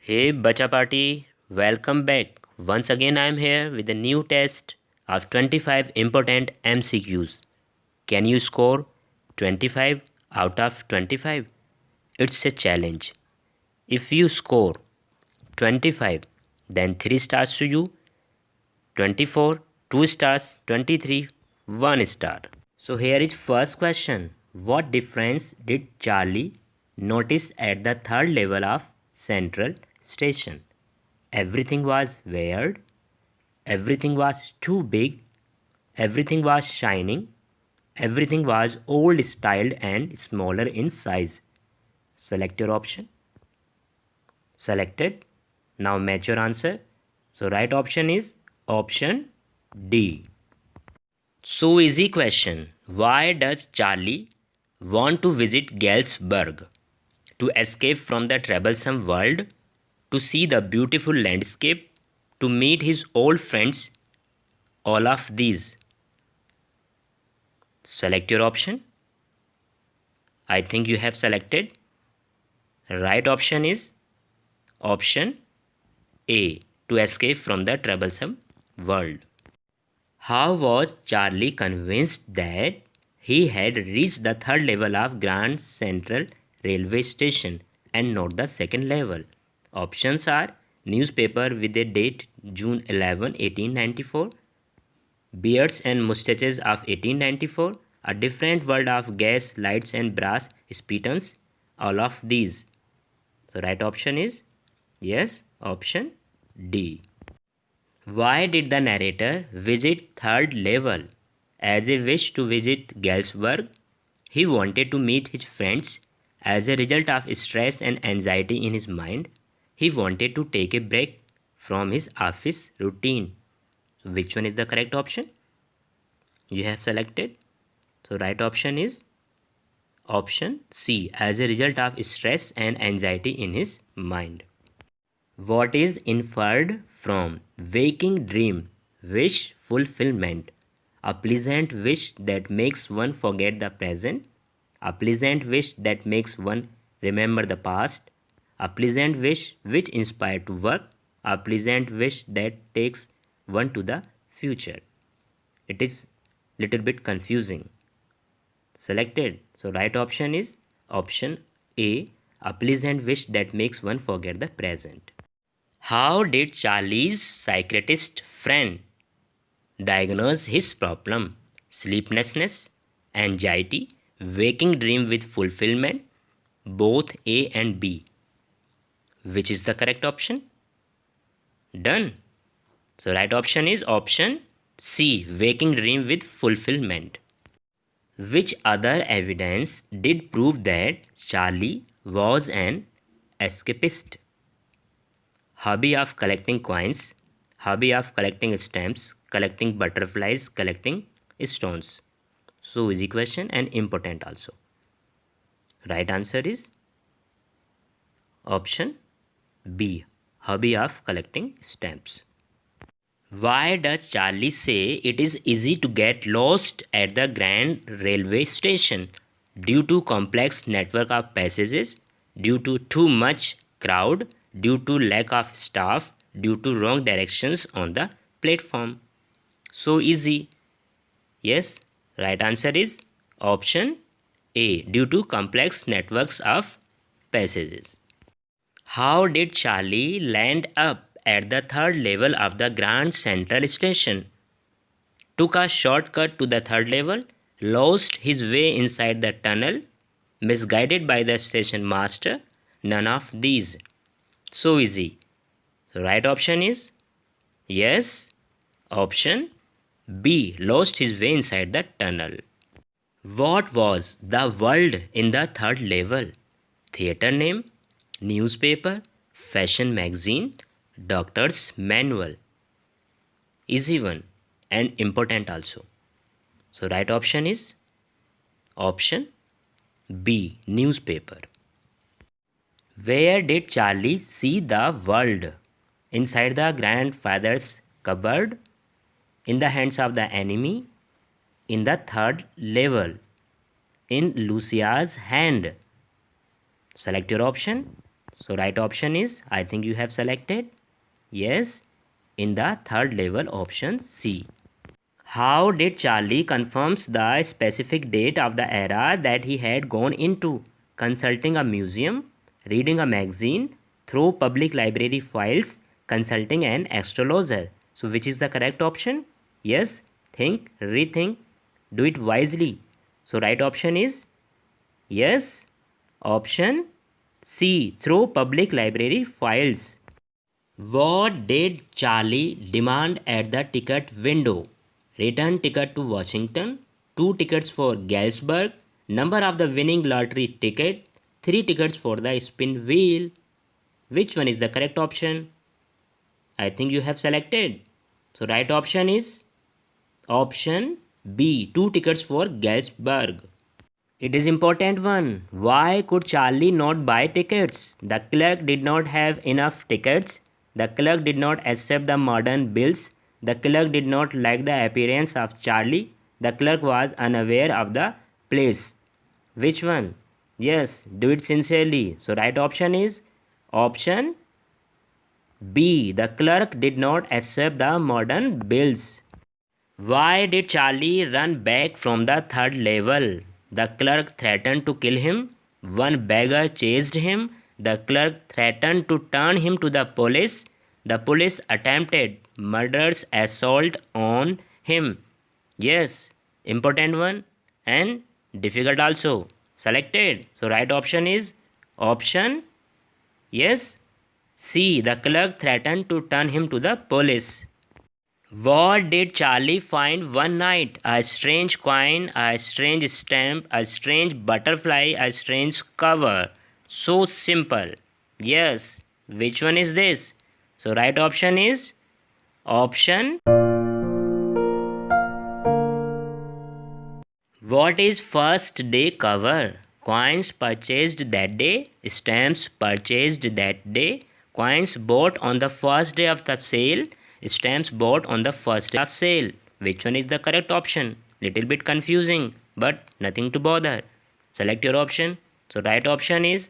Hey Bacha Party, welcome back. Once again I am here with a new test of 25 important MCQs. Can you score 25 out of 25? It's a challenge. If you score 25, then 3 stars to you, 24, 2 stars, 23, 1 star. So here is first question. What difference did Charlie notice at the third level of Central Station? Everything was weird. Everything was too big. Everything was shining. Everything was old styled and smaller in size. Select your option. Selected. Now match your answer. So right option is option D. So easy question. Why does Charlie want to visit Galesburg? To escape from the troublesome world? To see the beautiful landscape? To meet his old friends? All of these. Select your option. I think you have selected. Right option is option A. To escape from the troublesome world. How was Charlie convinced that he had reached the third level of Grand Central Railway Station and not the second level? Options are newspaper with a date June 11, 1894, beards and mustaches of 1894, a different world of gas, lights and brass spittoons, all of these. So right option is yes, option D. Why did the narrator visit third level? As a wish to visit Galesburg, he wanted to meet his friends. As a result of stress and anxiety in his mind, he wanted to take a break from his office routine. So which one is the correct option? You have selected. So right option is option C, as a result of stress and anxiety in his mind. What is inferred from waking dream wish fulfillment? A pleasant wish that makes one forget the present, a pleasant wish that makes one remember the past, a pleasant wish which inspires to work, a pleasant wish that takes one to the future. It is little bit confusing. Selected. So right option is option A, a pleasant wish that makes one forget the present. How did Charlie's psychiatrist friend diagnose his problem? Sleeplessness, anxiety, waking dream with fulfillment, both A and B. Which is the correct option? Done. So right option is option C, waking dream with fulfillment. Which other evidence did prove that Charlie was an escapist? Hobby of collecting coins, hobby of collecting stamps, collecting butterflies, collecting stones. So easy question and important also. Right answer is option B, hobby of collecting stamps. Why does Charlie say it is easy to get lost at the Grand Railway Station? Due to complex network of passages, due to too much crowd, due to lack of staff, due to wrong directions on the platform. So easy. Yes, right answer is option A, due to complex networks of passages. How did Charlie land up at the third level of the Grand Central Station? Took a shortcut to the third level, lost his way inside the tunnel, misguided by the station master, none of these. So easy. So right option is yes, option B, lost his way inside the tunnel. What was the world in the third level? Theatre name, newspaper, fashion magazine, doctor's manual. Easy one and important also. So right option is option B, newspaper. Where did Charlie see the world? Inside the grandfather's cupboard, in the hands of the enemy, in the third level, in Lucia's hand. Select your option. So right option is, I think you have selected, yes, in the third level, option C. How did Charlie confirms the specific date of the era that he had gone into? Consulting a museum, reading a magazine, through public library files, consulting an astrologer. So which is the correct option? Yes, think, rethink, do it wisely. So right option is, yes, option C, through public library files. What did Charlie demand at the ticket window? Return ticket to Washington, 2 tickets for Galesburg, number of the winning lottery ticket, 3 tickets for the spin wheel. Which one is the correct option? I think you have selected. So right option is option B, 2 tickets for Galesburg. It is important one. Why could Charlie not buy tickets? The clerk did not have enough tickets. The clerk did not accept the modern bills. The clerk did not like the appearance of Charlie. The clerk was unaware of the place. Which one? Yes, do it sincerely. So right option is option B. The clerk did not accept the modern bills. Why did Charlie run back from the third level? The clerk threatened to kill him. One beggar chased him. The clerk threatened to turn him to the police. The police attempted murderous assault on him. Yes, important one and difficult also. Selected. So right option is option, yes, C. The clerk threatened to turn him to the police. What did Charlie find one night? A strange coin, a strange stamp, a strange butterfly, a strange cover. So simple. Yes. Which one is this? So right option is option. What is first day cover? Coins purchased that day, stamps purchased that day, coins bought on the first day of the sale, stamps bought on the first day of sale. Which one is the correct option? Little bit confusing, but nothing to bother. Select your option. So right option is,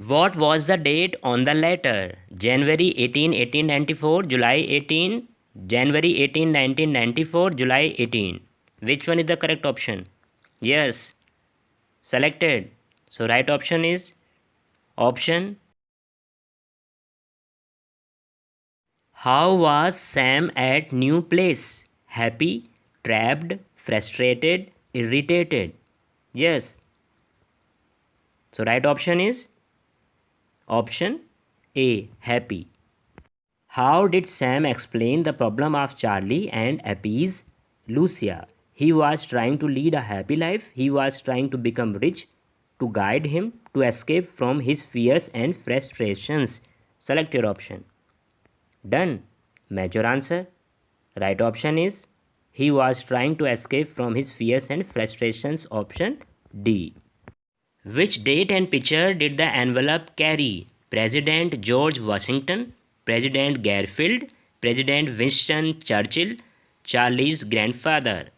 what was the date on the letter? January 18, 1894, July 18, January 18, 1994, July 18. Which one is the correct option? Yes, selected. So right option is option. How was Sam at new place? Happy, trapped, frustrated, irritated. Yes. So right option is option A, happy. How did Sam explain the problem of Charlie and appease Lucia? He was trying to lead a happy life. He was trying to become rich, to guide him to escape from his fears and frustrations. Select your option. Done. Match your answer. Right option is, he was trying to escape from his fears and frustrations. Option D. Which date and picture did the envelope carry? President George Washington, President Garfield, President Winston Churchill, Charlie's grandfather.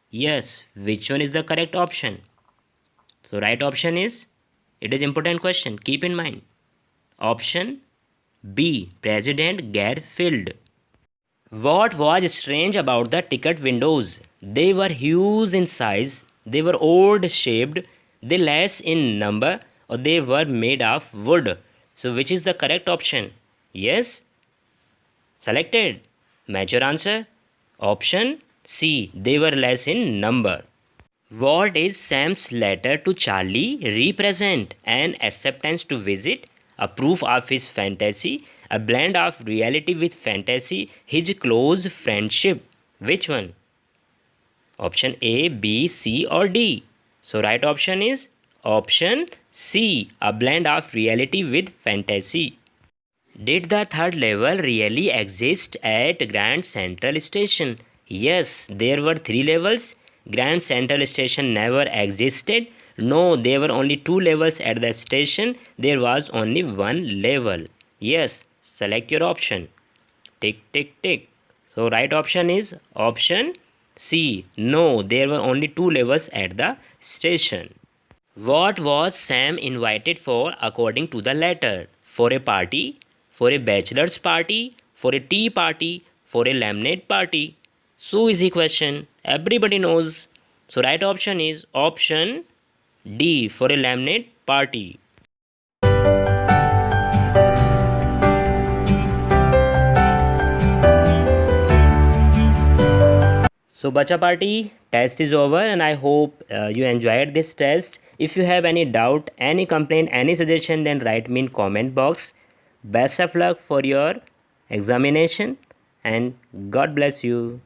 Yes, which one is the correct option? So right option is, it is important question, keep in mind. Option B, President Garfield. What was strange about the ticket windows? They were huge in size, they were odd shaped, they less in number, or they were made of wood. So which is the correct option? Yes? Selected. Match your answer. Option C, they were less in number. What is Sam's letter to Charlie represent? An acceptance to visit, a proof of his fantasy, a blend of reality with fantasy, his close friendship. Which one? Option A, B, C or D. So right option is option C, a blend of reality with fantasy. Did the third level really exist at Grand Central Station? Yes, there were 3 levels. Grand Central Station never existed. No, there were only 2 levels at the station. There was only 1 level. Yes, select your option. Tick, tick, tick. So right option is option C. No, there were only 2 levels at the station. What was Sam invited for according to the letter? For a party, for a bachelor's party, for a tea party, for a lemonade party? So easy question. Everybody knows. So right option is option D, for a lemonade party. So Bacha Party, test is over and I hope you enjoyed this test. If you have any doubt, any complaint, any suggestion, then write me in comment box. Best of luck for your examination and God bless you.